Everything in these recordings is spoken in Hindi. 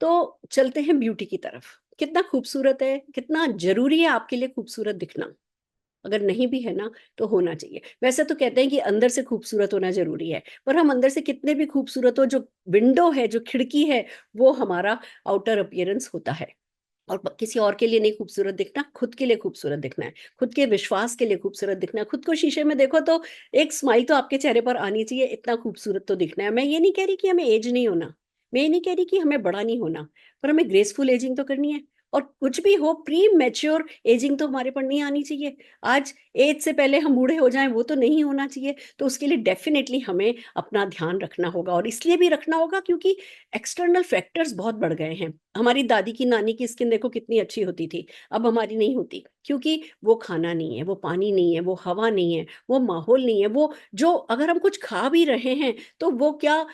तो चलते हैं ब्यूटी की तरफ। कितना खूबसूरत है, कितना जरूरी है आपके लिए खूबसूरत दिखना। अगर नहीं भी है ना तो होना चाहिए। वैसे तो कहते हैं कि अंदर से खूबसूरत होना जरूरी है, पर हम अंदर से कितने भी खूबसूरत हो, जो विंडो है, जो खिड़की है, वो हमारा आउटर अपीयरेंस होता है। और किसी और के लिए नहीं खूबसूरत दिखना, खुद के लिए खूबसूरत दिखना है, खुद के विश्वास के लिए खूबसूरत दिखना है। खुद को शीशे में देखो तो एक स्माइल तो आपके चेहरे पर आनी चाहिए, इतना खूबसूरत तो दिखना है। मैं ये नहीं कह रही कि हमें एज नहीं होना, मैं ये नहीं कह रही कि हमें बड़ा नहीं होना, पर हमें ग्रेसफुल एजिंग तो करनी है। और कुछ भी हो, प्री मैच्योर एजिंग तो हमारे पर नहीं आनी चाहिए। आज एज से पहले हम बूढ़े हो जाएं, वो तो नहीं होना चाहिए। तो उसके लिए डेफिनेटली हमें अपना ध्यान रखना होगा, और इसलिए भी रखना होगा क्योंकि एक्सटर्नल फैक्टर्स बहुत बढ़ गए हैं। हमारी दादी की नानी की स्किन देखो कितनी अच्छी होती थी, अब हमारी नहीं होती, क्योंकि वो खाना नहीं है, वो पानी नहीं है, वो हवा नहीं है, वो माहौल नहीं है। वो जो अगर हम कुछ खा भी रहे हैं तो वो क्या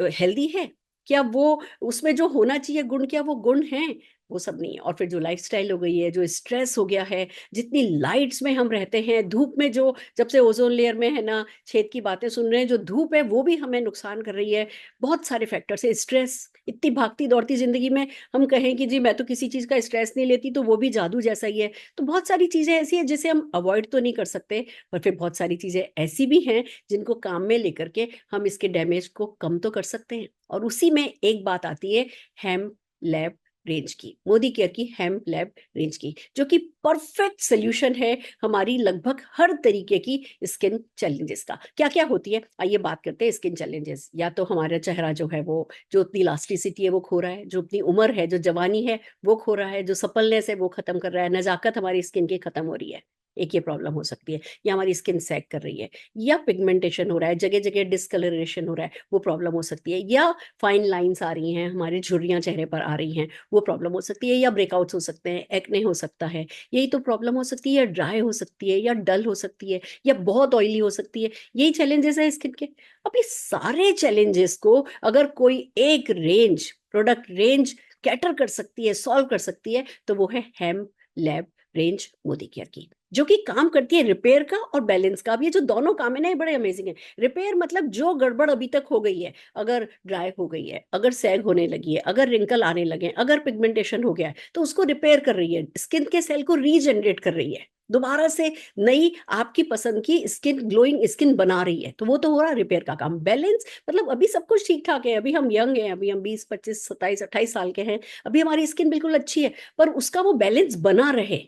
हेल्दी है? क्या वो उसमें जो होना चाहिए गुण, क्या वो गुण हैं? वो सब नहीं है। और फिर जो लाइफस्टाइल हो गई है, जो स्ट्रेस हो गया है, जितनी लाइट्स में हम रहते हैं, धूप में जो जब से ओजोन लेयर में है ना छेद की बातें सुन रहे हैं, जो धूप है वो भी हमें नुकसान कर रही है। बहुत सारे फैक्टर्स है, स्ट्रेस, इतनी भागती दौड़ती जिंदगी में हम कहें कि जी मैं तो किसी चीज का स्ट्रेस नहीं लेती, तो वो भी जादू जैसा ही है। तो बहुत सारी चीजें ऐसी है जिसे हम अवॉइड तो नहीं कर सकते, पर फिर बहुत सारी चीजें ऐसी भी हैं जिनको काम में लेकर के हम इसके डैमेज को कम तो कर सकते हैं। और उसी में एक बात आती है हेम लैब रेंज की, मोदी केयर की हेम लैब रेंज की, जो कि परफेक्ट सोल्यूशन है हमारी लगभग हर तरीके की स्किन चैलेंजेस का। क्या क्या होती है, आइए बात करते हैं स्किन चैलेंजेस। या तो हमारा चेहरा जो है वो, जो अपनी इलास्टिसिटी है वो खो रहा है, जो अपनी उम्र है, जो जवानी है वो खो रहा है, जो सपलनेस है वो खत्म कर रहा है, नजाकत हमारी स्किन की खत्म हो रही है, एक ये प्रॉब्लम हो सकती है। या हमारी स्किन सैग कर रही है, या पिगमेंटेशन हो रहा है, जगह जगह डिस्कलरेशन हो रहा है, वो प्रॉब्लम हो सकती है। या फाइन लाइंस आ रही हैं, हमारी झुर्रियां चेहरे पर आ रही हैं, वो प्रॉब्लम हो सकती है। या ब्रेकआउट्स हो सकते हैं, एक्ने हो सकता है, यही तो प्रॉब्लम हो सकती है। या ड्राई हो सकती है, या डल हो सकती है, या बहुत ऑयली हो सकती है। यही चैलेंजेस है स्किन के। अब ये सारे चैलेंजेस को अगर कोई एक रेंज, प्रोडक्ट रेंज कैटर कर सकती है, सॉल्व कर सकती है, तो वो है हेम लैब रेंज मोदी केयर की, जो कि काम करती है रिपेयर का और बैलेंस का। अब ये जो दोनों काम है ना, ये बड़े अमेजिंग है। रिपेयर मतलब जो गड़बड़ अभी तक हो गई है, अगर ड्राई हो गई है, अगर सैग होने लगी है, अगर रिंकल आने लगे, अगर पिगमेंटेशन हो गया है, तो उसको रिपेयर कर रही है, स्किन के सेल को रीजनरेट कर रही है, दोबारा से नई आपकी पसंद की स्किन, ग्लोइंग स्किन बना रही है। तो वो तो हो रहा रिपेयर का काम। बैलेंस मतलब अभी सब कुछ ठीक ठाक है, अभी हम यंग हैं, अभी हम 20 25 27 28 साल के हैं, अभी हमारी स्किन बिल्कुल अच्छी है, पर उसका वो बैलेंस बना रहे,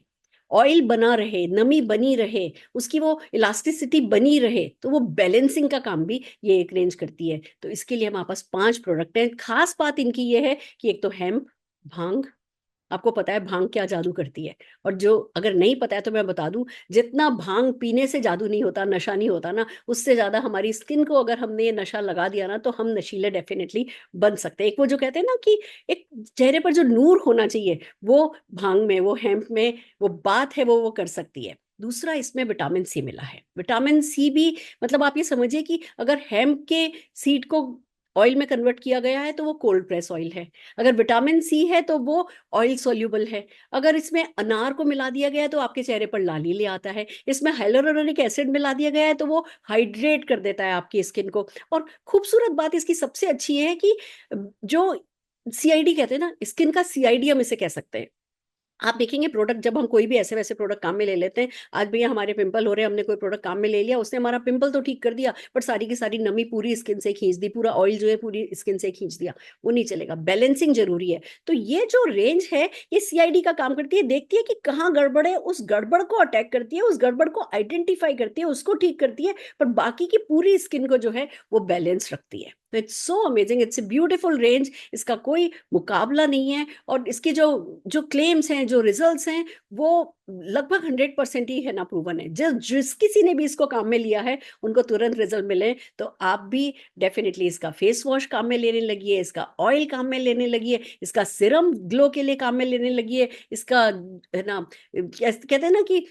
ऑयल बना रहे, नमी बनी रहे, उसकी वो इलास्टिसिटी बनी रहे, तो वो बैलेंसिंग का काम भी ये एक रेंज करती है। तो इसके लिए हमारे पास 5 प्रोडक्ट हैं। खास बात इनकी ये है कि एक तो हेम्प, भांग, आपको पता है भांग क्या जादू करती है? और जो अगर नहीं पता है तो मैं बता दूं, जितना भांग पीने से जादू नहीं होता, नशा नहीं होता ना, उससे ज्यादा हमारी स्किन को अगर हमने ये नशा लगा दिया ना, तो हम नशीले डेफिनेटली बन सकते हैं। एक वो जो कहते हैं ना कि एक चेहरे पर जो नूर होना चाहिए, वो भांग में, वो हेम्प में वो बात है, वो कर सकती है। दूसरा, इसमें विटामिन सी मिला है। विटामिन सी भी मतलब आप ये समझिए कि अगर हेम्प के सीड को ऑयल में कन्वर्ट किया गया है तो वो कोल्ड प्रेस ऑयल है। अगर विटामिन सी है तो वो ऑयल सोल्यूबल है। अगर इसमें अनार को मिला दिया गया है तो आपके चेहरे पर लाली ले आता है। इसमें हाइलोरोनिक एसिड मिला दिया गया है तो वो हाइड्रेट कर देता है आपकी स्किन को। और खूबसूरत बात इसकी सबसे अच्छी है कि जो सीआईडी कहते हैं ना, स्किन का सीआईडी हम इसे कह सकते हैं। आप देखेंगे प्रोडक्ट, जब हम कोई भी ऐसे वैसे प्रोडक्ट काम में ले लेते हैं, आज भैया हमारे पिंपल हो रहे हैं, हमने कोई प्रोडक्ट काम में ले लिया, उसने हमारा पिंपल तो ठीक कर दिया, बट सारी की सारी नमी पूरी स्किन से खींच दी, पूरा ऑयल जो है पूरी स्किन से खींच दिया, वो नहीं चलेगा। बैलेंसिंग जरूरी है। तो ये जो रेंज है, ये सीआईडी का काम करती है, देखती है कि कहाँ गड़बड़ है, उस गड़बड़ को अटैक करती है, उस गड़बड़ को आइडेंटिफाई करती है, उसको ठीक करती है, पर बाकी की पूरी स्किन को जो है वो बैलेंस रखती है। तो it's so amazing, it's a beautiful range, इसका कोई मुकाबला नहीं है। और इसके जो जो क्लेम्स हैं, जो रिजल्ट्स हैं, वो लगभग 100% ही है ना, प्रूवन है। जिस किसी ने भी इसको काम में लिया है, उनको तुरंत रिजल्ट मिले। तो आप भी डेफिनेटली इसका फेस वॉश काम में लेने लगी है, इसका ऑयल काम में लेने लगी है, इसका सिरम ग्लो के लिए काम में लेने लगी है, इसका है ना कहते हैं ना कि